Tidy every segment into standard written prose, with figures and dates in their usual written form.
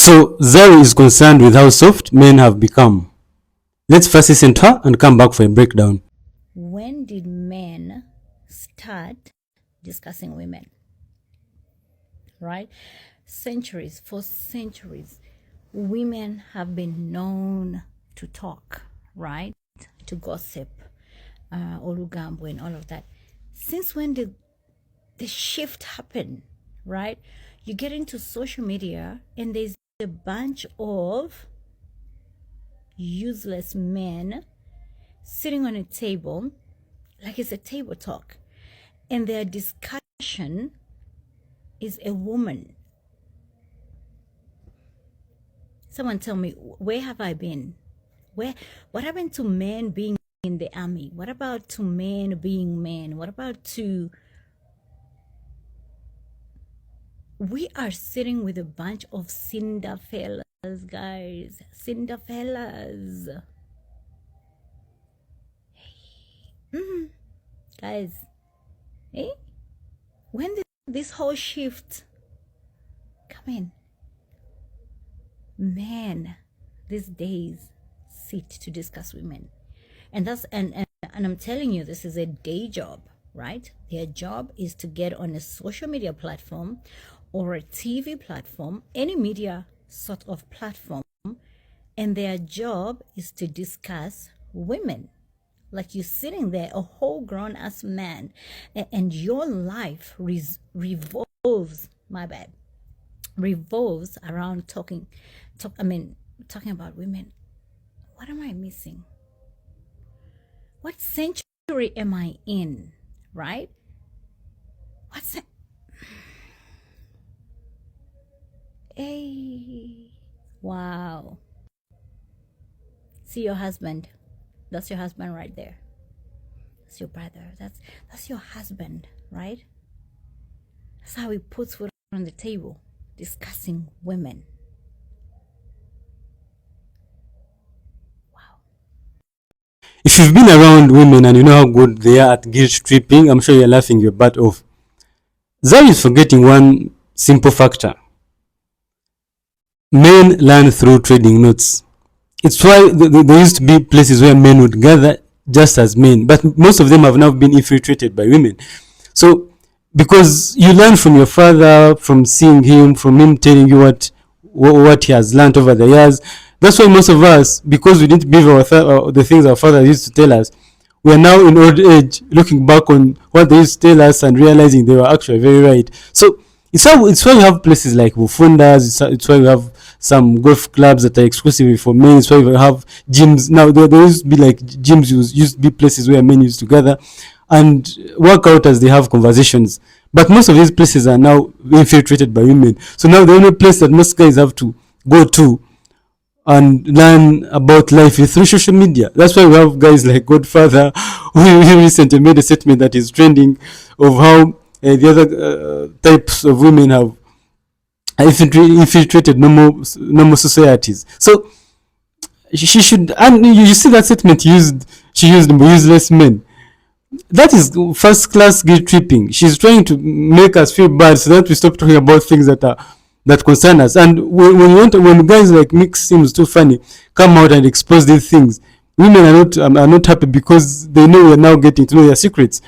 So Zari is concerned with how soft men have become. Let's first listen to her and come back for a breakdown. When did men start discussing women? Right? For centuries, women have been known to talk, right? To gossip, olugambo and all of that. Since when did the shift happen, right? You get into social media and there's a bunch of useless men sitting on a table, like it's a table talk, and their discussion is a woman. Someone tell me, where have I been? What happened to men being in the army? What about to men being men? What about to... We are sitting with a bunch of Cinderfellas, guys. Cinderfellas. Guys, when did this whole shift come in? Men these days sit to discuss women, and I'm telling you, this is a day job, right? Their job is to get on a social media platform or a TV platform, any media sort of platform, and their job is to discuss women. Like, you're sitting there, a whole grown ass man, and your life revolves around talking about women. What am I missing? What century am I in, right? Hey, wow. See your husband. That's your husband right there. That's your brother. That's your husband, right? That's how he puts food on the table, discussing women. Wow. If you've been around women and you know how good they are at guilt tripping, I'm sure you're laughing your butt off. Zari is forgetting one simple factor. Men learn through trading notes. It's why there used to be places where men would gather just as men, but most of them have now been infiltrated by women. So, because you learn from your father, from seeing him, from him telling you what he has learned over the years. That's why most of us, because we didn't believe the things our father used to tell us, we are now in old age looking back on what they used to tell us and realizing they were actually very right. So it's why we have places like Bufundas. It's why we have some golf clubs that are exclusively for men. It's why we have gyms. Now there used to be like gyms used to be places where men used to gather and work out as they have conversations. But most of these places are now infiltrated by women. So now the only place that most guys have to go to and learn about life is through social media. That's why we have guys like Godfather, who recently made a statement that is trending of how the other types of women have infiltrated normal societies. So she should, and you see that statement she used useless men. That is first class guilt tripping. She's trying to make us feel bad so that we stop talking about things that concern us. And when guys like Mick seems too funny come out and expose these things, women are not happy because they know we're now getting to know their secrets.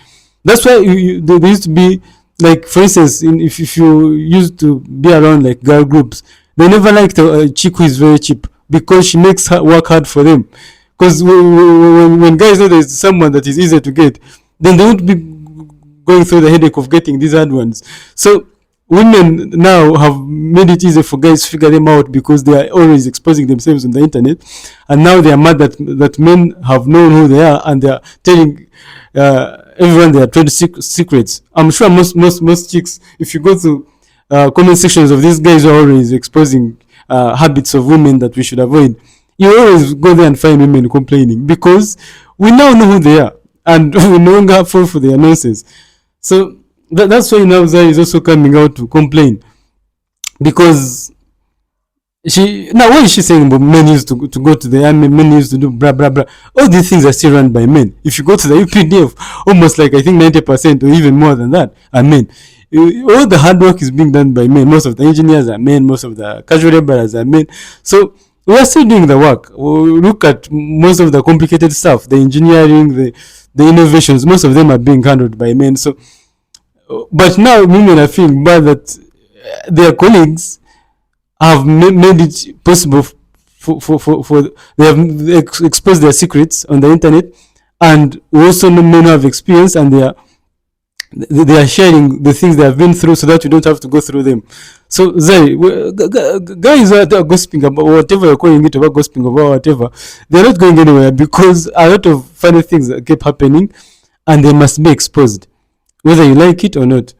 That's why there used to be, like, for instance, if you used to be around like girl groups, they never liked a chick who is very cheap because she makes work hard for them. Because when guys know there's someone that is easier to get, then they won't be going through the headache of getting these hard ones. So women now have made it easier for guys to figure them out because they are always exposing themselves on the internet, and now they are mad that men have known who they are and they are telling everyone their trade secrets. I'm sure most chicks, if you go to comment sections of these guys who are always exposing habits of women that we should avoid, you always go there and find women complaining because we now know who they are and we no longer fall for their nonsense. So that's why now Zari is also coming out to complain, because what is she saying about men used to go to the army, men used to do blah blah blah. All these things are still run by men. If you go to the UPDF, almost like I think 90% or even more than that are men. All the hard work is being done by men. Most of the engineers are men. Most of the casual laborers are men. So we are still doing the work. We look at most of the complicated stuff, the engineering, the innovations. Most of them are being handled by men. So, but now women are feeling bad that their colleagues have made it possible for they have exposed their secrets on the internet, and we also know men who have experience, and they are sharing the things they have been through so that you don't have to go through them. So Zari, guys are gossiping about whatever you're calling it, about gossiping about whatever, they're not going anywhere because a lot of funny things keep happening and they must be exposed, whether you like it or not.